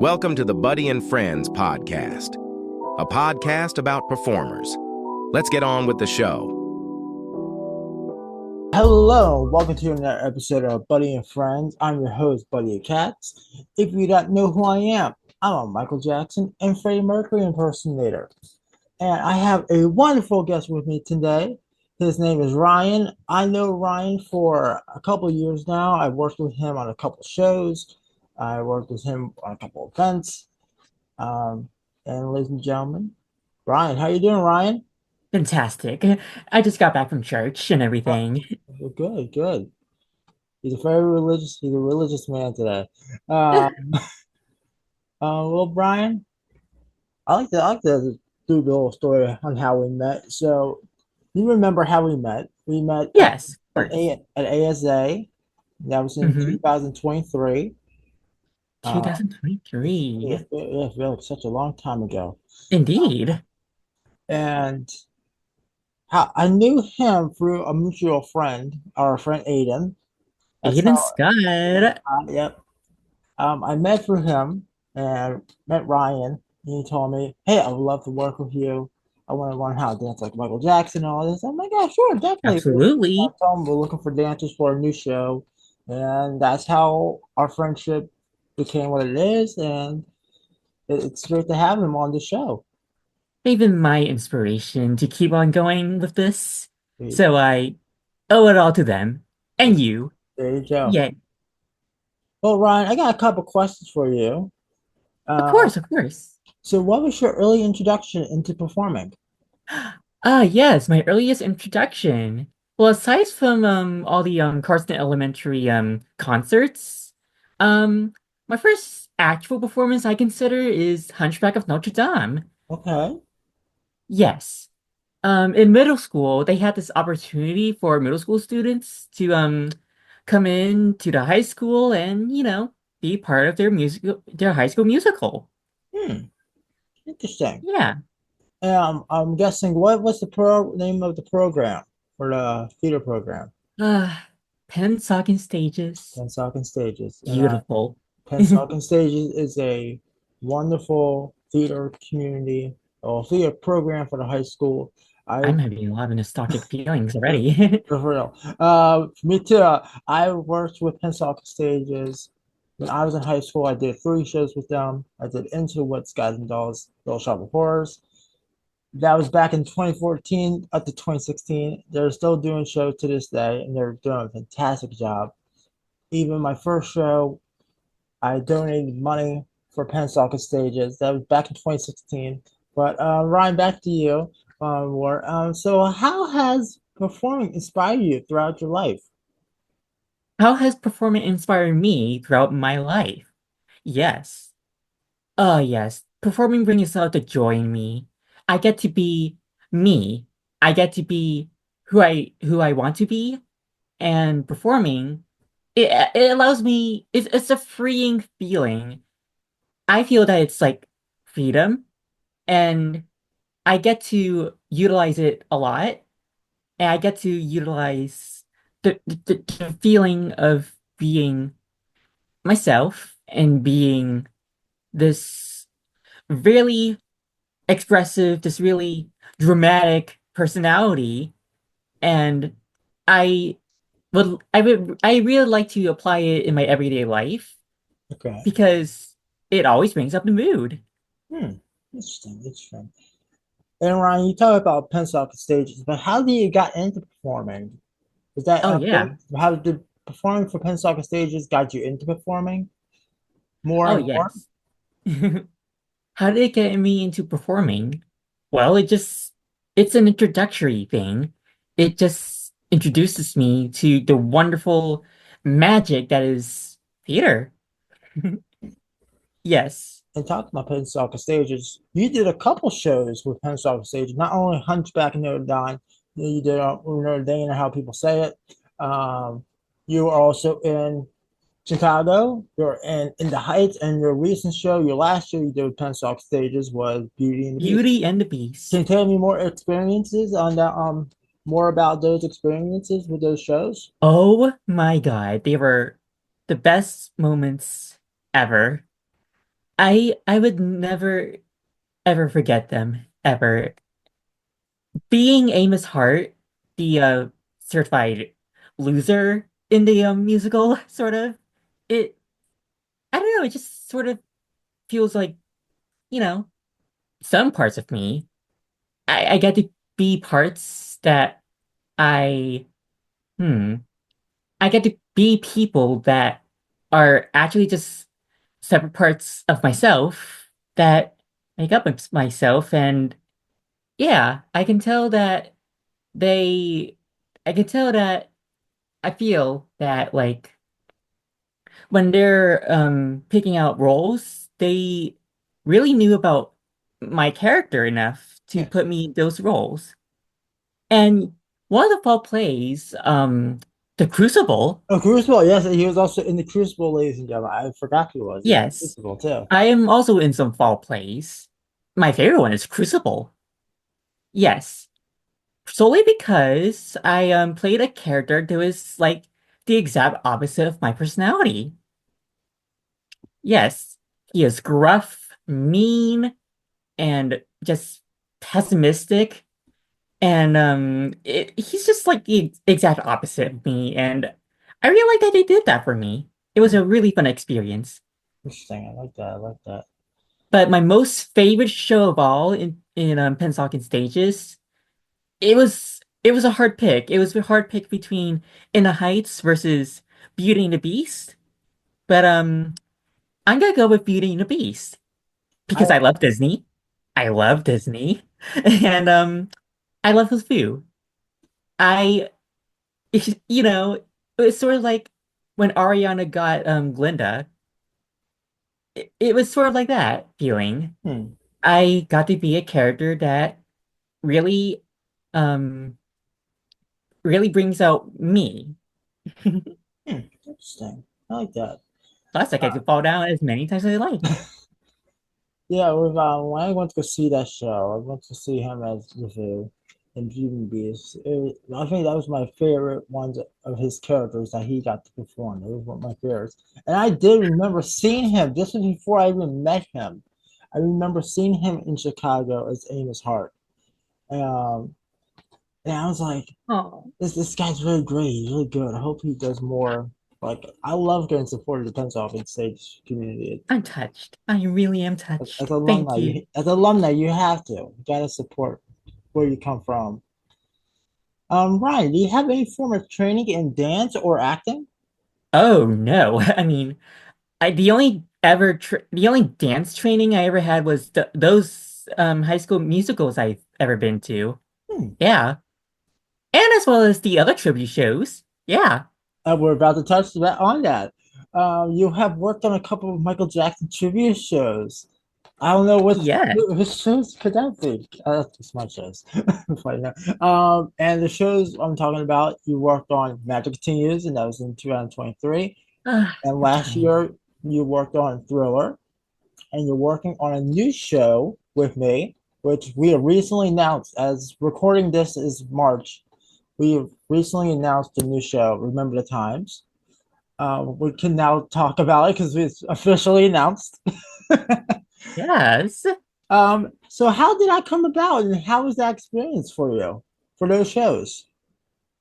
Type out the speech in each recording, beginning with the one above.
Welcome to the Buddy and Friends podcast, a podcast about performers. Let's get on with the show. Hello, welcome to another episode of Buddy and Friends. I'm your host, Buddy Katz. If you don't know who I am, I'm a Michael Jackson and Freddie Mercury impersonator. And I have a wonderful guest with me today. His name is Ryan. I know Ryan for a couple of years now. I've worked with him on a couple of shows. I worked with him on a couple of events. And ladies and gentlemen, Ryan, how you doing, Ryan? Fantastic. I just got back from church and Oh, everything. good. He's a religious man today. Um, well, Brian, I like to do the little story on how we met. So, you remember how we met? We met Yes, of course. at ASA. That was in Mm-hmm. 2023. Uh, yeah, 2023. it felt like such a long time ago. Indeed. And how I knew him through a mutual friend, our friend Aiden. That's Aiden how. Scott. Yep. I met through him and met Ryan. And he told me, "Hey, I would love to work with you. I want to learn how to dance like Michael Jackson and all this." I'm like, "Yeah, sure, definitely." I Absolutely. told him we're looking for dancers for a new show, and that's how our friendship became what it is. And it's great to have him on the show. They've been my inspiration to keep on going with this. There So I owe it all to them. And you. you go. Yeah, Well, Ryan, I got a couple questions for you. of Uh, course, of course. so, what was your early introduction into performing? Yes, my earliest introduction. Well, aside from all the Carson Elementary concerts, um my first actual performance I consider is Hunchback of Notre Dame. Okay. Yes. In middle school, they had this opportunity for middle school students to come in to the high school and, be part of their high school musical. Hmm. Interesting. Yeah. I'm guessing what was the name of the program for the theater program? Uh Pensacola stages. Pensacola Stages. And Beautiful. Pensacola Stages is a wonderful theater community or theater program for the high school. I I'm having a lot of nostalgic feelings already. for real. Me too. I worked with Pensacola Stages when I was in high school. I did 3 shows with them. I did Into What's Guys and Dolls, Little Shop of Horrors. That was back in 2014 up to 2016. They're still doing shows to this day, and they're doing a fantastic job. Even my first show, I donated money for Pensacola Stages. That was back in 2016. But Ryan, back to you. So how has performing inspired you throughout your life? How has performing inspired me throughout my life? Yes. Yes. Performing brings out the joy in me. I get to be me. I get to be who I want to be, and performing it allows me. It's a freeing feeling. I feel that it's like freedom, and I get to utilize it a lot, and I get to utilize the feeling of being myself and being this really expressive, this really dramatic personality. And I I really like to apply it in my everyday life Okay. because it always brings up the mood. Hmm. Interesting. And Ryan, you talk about Pensacola Stages, but how did you got into performing? Was that Oh yeah. how did performing for Pensacola Stages got you into performing more Oh and more? yes. How did it get me into performing? Well, it's an introductory thing. It just introduces me to the wonderful magic that is theater. Yes. And talking about Pensacola Stages, you did a couple shows with Pensacola Stages, not only Hunchback of Notre Dame, you did Notre Dame, or how people say it. Um, you were also in Chicago, you're in the Heights, and your recent show, your last show you did with Pensacola Stages was Beauty and the Beast. Beauty and the Can you Beast. tell me more experiences on that? More about those experiences with those shows? Oh my God. They were the best moments ever. I would never ever forget them ever. Being Amos Hart, the certified loser in the musical, sort of, it I don't know, it just sort of feels like, you know, some parts of me. I get to be parts that I hmm. I get to be people that are actually just separate parts of myself that make up myself. And yeah, they, I can tell that I feel that like when they're picking out roles, they really knew about my character enough to Yes. put me in those roles. And one of the fall plays, The Crucible, Oh, Crucible. Yes, he was also in the Crucible, ladies and gentlemen. I forgot he was in the yes, Crucible too. I am also in some fall plays. My favorite one is Crucible. Yes, solely because I played a character that was like the exact opposite of my personality. Yes, he is gruff, mean, and just pessimistic. And he's just like the exact opposite of me. And I really like that they did that for me. It was Hmm, a really fun experience. interesting. I like that. I like that. But my most favorite show of all in Pennsauken Stages, it was a hard pick. It was a hard pick between In the Heights versus Beauty and the Beast. But I'm gonna go with Beauty and the Beast I because I love Disney. I love Disney. And I love his food. I you know, it's sort of like when Ariana got Glinda, it was sort of like that feeling. hmm, I got to be a character that really um really brings out me. interesting. I like that. Plus, I get to fall down as many times as I like. Yeah, with when I went to go see that show, I went to see him as Review in Beauty and the Beast. I think that was my favorite ones of his characters that he got to perform. It was one of my favorites, and I did remember seeing him. This was before I even met him. I remember seeing him in Chicago as Amos Hart, um, and I was like, Oh, this guy's really great. He's really good. I hope he does more. Like, I love getting supported the Pennsauken stage community. I'm touched. I really am As touched. alumni, Thank you. you have to. You gotta support where you come from. Ryan, do you have any form of training in dance or acting? Oh no. I mean, the only dance training I ever had was those high school musicals I've ever been to. Hmm. Yeah. And as well as the other tribute shows. Yeah. We're about to touch that on that. You have worked on a couple of Michael Jackson tribute shows. I don't know Yeah. which shows could that be? That's my shows. Right now. And the shows I'm talking about, you worked on Magic Continues, and that was in 2023. Ah, And last okay. year, you worked on Thriller, and you're working on a new show with me, which we have recently announced. As recording this is March, we have recently announced a new show, Remember the Times. We can now talk about it because it's officially announced. Yes. So how did that come about, and how was that experience for you for those shows?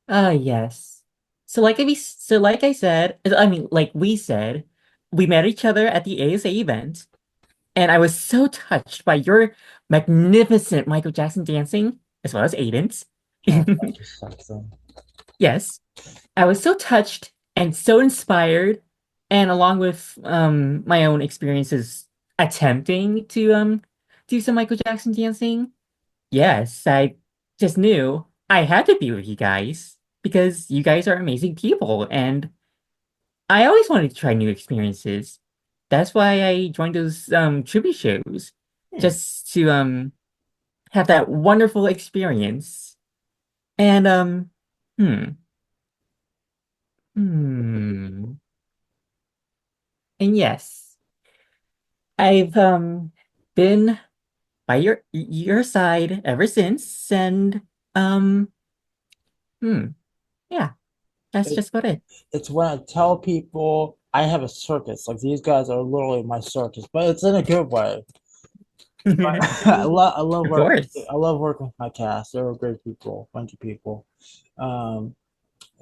Yes. So like I said, I mean like we said, we met each other at the ASA event, and I was so touched by your magnificent Michael Jackson dancing, as well as Aiden's. Oh, thank you, Saxon. Yes. I was so touched and so inspired, and along with my own experiences attempting to do some Michael Jackson dancing, yes, I just knew I had to be with you guys because you guys are amazing people, and I always wanted to try new experiences. That's why I joined those tribute shows, Hmm. just to have that wonderful experience. And hmm, hmm. And yes, I've been by your side ever since, and um hmm, yeah, that's It, just about it. it's when I tell people I have a circus. Like these guys are literally my circus, but it's in a good way. I love Of working. course. I love working with my cast. They're great people, bunch of people. Um,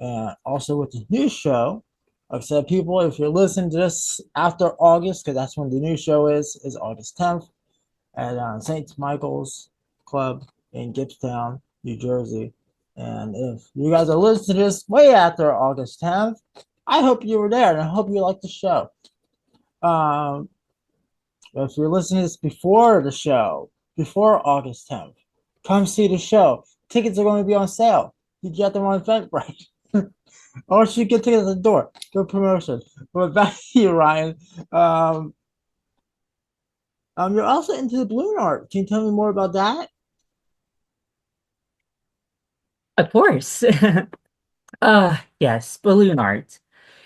and also with the new show, like I said, people, if you're listening to this after August, because that's when the new show is August 10th at St. Michael's Club in Gibbstown, New Jersey. And if you guys are listening to this way after August 10th, I hope you were there and I hope you liked the show. Um, if you're listening to this before the show, before August 10th, come see the show. Tickets are going to be on sale. You get them on Eventbrite. Or you get tickets at the door. Good promotion. But back to you, Ryan. Um, you're also into the balloon art. Can you tell me more about that? Of course. Yes, balloon art.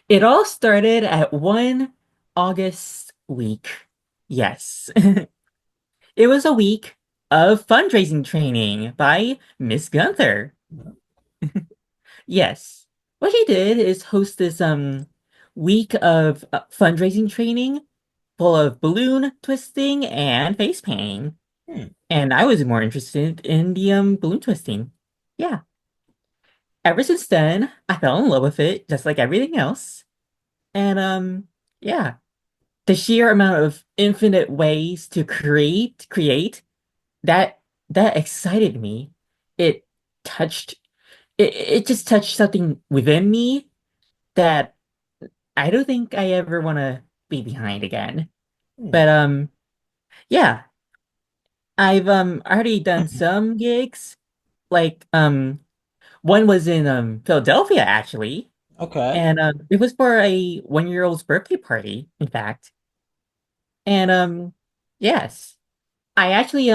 It all started at one August week. Yes. It was a week of fundraising training by Miss Gunther. Yes. What she did is host this week of fundraising training full of balloon twisting and face painting. Hmm. And I was more interested in the balloon twisting. Yeah. Ever since then, I fell in love with it, just like everything else. And yeah, the sheer amount of infinite ways to create that that excited me. It touched it just touched something within me that I don't think I ever want to be behind again. Hmm. But yeah, I've already done some gigs. Like one was in Philadelphia actually, Okay. and it was for a 1-year-old's birthday party, in fact. And yes, I actually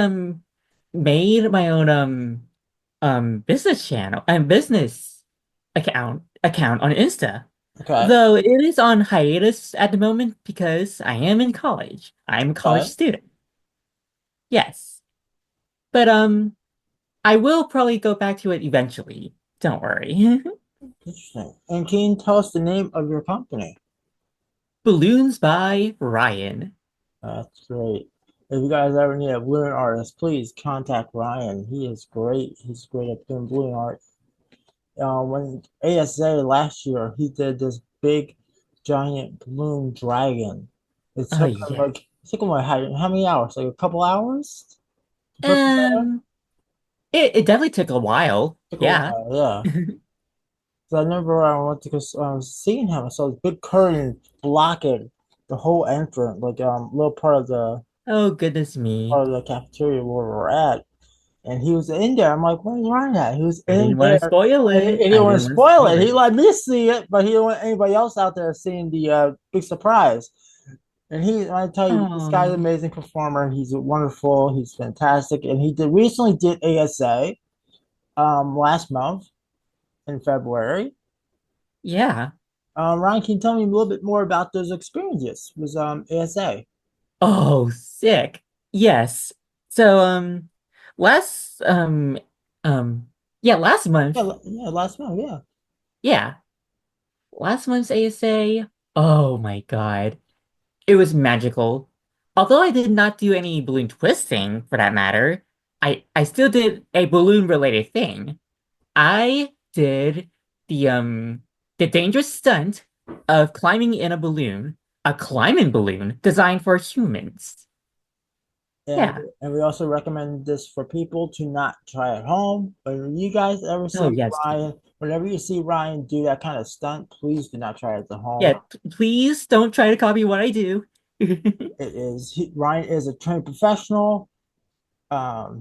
made my own business channel and business account on Insta. Okay. Though it is on hiatus at the moment because I am in college. I'm a college Okay. student. Yes. But I will probably go back to it eventually. Don't worry. Interesting. And can you tell us the name of your company? Balloons by Ryan. That's great. If you guys ever need a balloon artist, please contact Ryan. He is great. He's great at doing balloon art. When ASA last year, he did this big, giant balloon dragon. Oh yeah. It took him like how many hours? Like a couple hours to put together. Um it definitely took a while. Took a Yeah. while, yeah. So I remember I went to go seeing him. I saw this big curtain blocking the whole entrance, like little Oh goodness me. part of the cafeteria where we're at. And he was in there. I'm like, where's Ryan at? He was I in didn't want to there. spoil And he it. didn't I want didn't to want to spoil spoil it. He it. let me see it, but he didn't want anybody else out there seeing the big surprise. And I tell you, this guy's an Oh, amazing performer. He's wonderful. He's fantastic. And he recently did ASA last month in February. yeah. Ryan, can you tell me a little bit more about those experiences with ASA? Oh, sick. Yes. So, last, yeah, last month, Yeah, last month, yeah. yeah, last month's ASA, oh my God, it was magical. Although I did not do any balloon twisting for that matter, I still did a balloon related thing. I did the, the dangerous stunt of climbing in a climbing balloon designed for humans. And Yeah. and we also recommend this for people to not try at home. When you guys ever Oh, see yes, Ryan, whenever you see Ryan do that kind of stunt, please do not try it at home. yeah, please don't try to copy what I do. Ryan is a trained professional.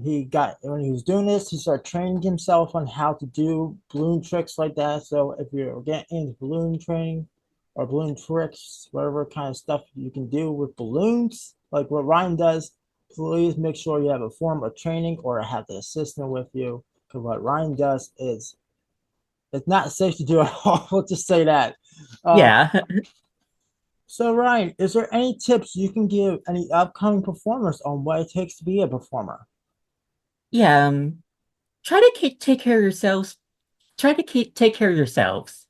He got when he was doing this, he started training himself on how to do balloon tricks like that. So if you're getting into balloon training or balloon tricks, whatever kind of stuff you can do with balloons, like what Ryan does, please make sure you have a form of training or have the assistant with you. Because what Ryan does is it's not safe to do at all. We'll just say that. Uh, Yeah. so Ryan, is there any tips you can give any upcoming performers on what it takes to be a performer? Yeah, try to take care of yourselves. Try to take care of yourselves.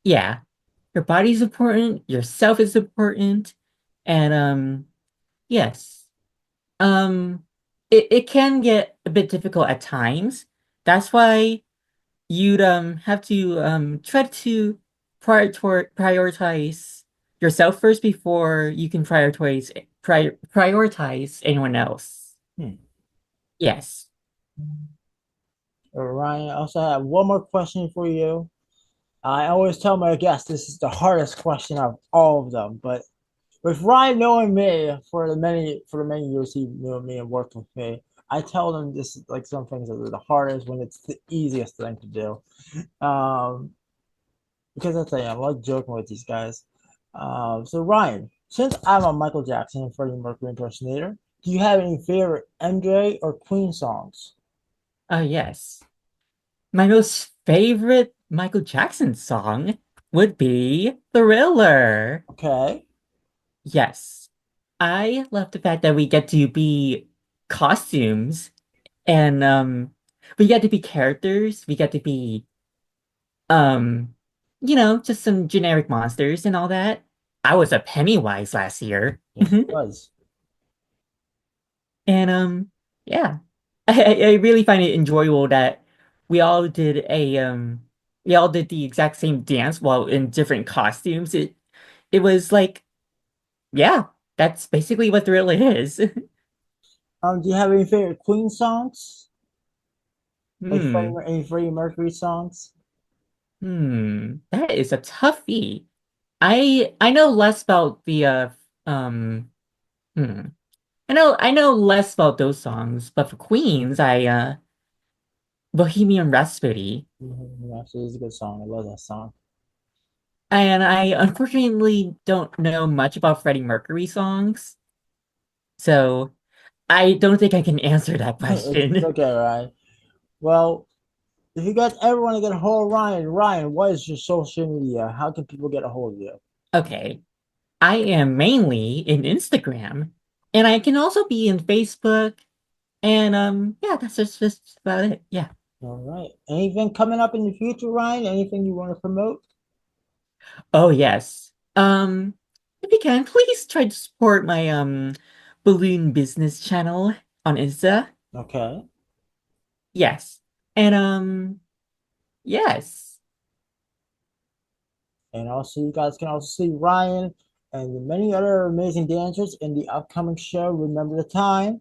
Yeah. Your body's important, yourself is important, and yes. Um it can get a bit difficult at times. That's why you'd have to try to prioritize yourself first before you can prioritize anyone else. Hmm. Yes. Ryan, I also have one more question for you. I always tell my guests this is the hardest question of all of them, but with Ryan knowing me for the many years he knew me and worked with me, I tell them this is like some things are the hardest when it's the easiest thing to do. Um, because I tell you, I like joking with these guys. So Ryan, since I'm a Michael Jackson and Freddie Mercury impersonator, do you have any favorite MJ or Queen songs? Yes. My most favorite Michael Jackson song would be Thriller. Okay. Yes. I love the fact that we get to be costumes and we get to be characters, we get to be um just some generic monsters and all that. I was a Pennywise last year. Yes, it was. And yeah. I really find it enjoyable that we all did a we all did the exact same dance while in different costumes. It was like, yeah, that's basically what Thriller is. Do you have any favorite Queen songs? Like Hmm. Any Freddie Mercury songs? That is a toughie. I know less about the um hmm. I know less about those songs, but for Queens, I Bohemian Rhapsody. Actually, it's a good song. I love that song. And I unfortunately don't know much about Freddie Mercury songs, so I don't think I can answer that It's question. okay, Ryan. Well, if you guys ever want to get a hold of Ryan, what is your social media? How can people get a hold of you? Okay, I am mainly in Instagram, and I can also be in Facebook, and yeah, that's just about it. Yeah. All right. Anything coming up in the future, Ryan? Anything you want to promote? Oh yes. If you can, please try to support my balloon business channel on Insta. Okay. Yes. And yes. And also, you guys can also see Ryan and the many other amazing dancers in the upcoming show. Remember the time.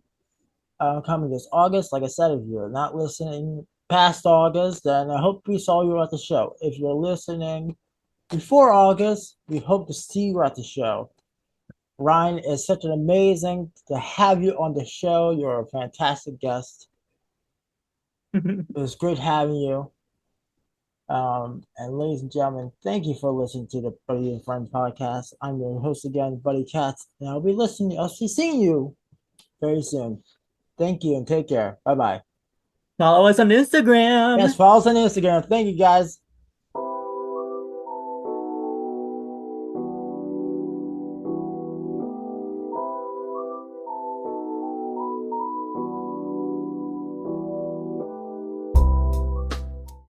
Coming this August. Like I said, if you're not listening past August, then I hope we saw you at the show. If you're listening before August, we hope to see you at the show. Ryan, it's such an amazing to have you on the show. You're a fantastic guest. It was great having you. And ladies and gentlemen, thank you for listening to the Buddy and Friends podcast. I'm your host again, Buddy Katz, and I'll be seeing you very soon. Thank you and take care. Bye bye. Follow us on Yes, Instagram. follow us on Instagram. Thank you guys.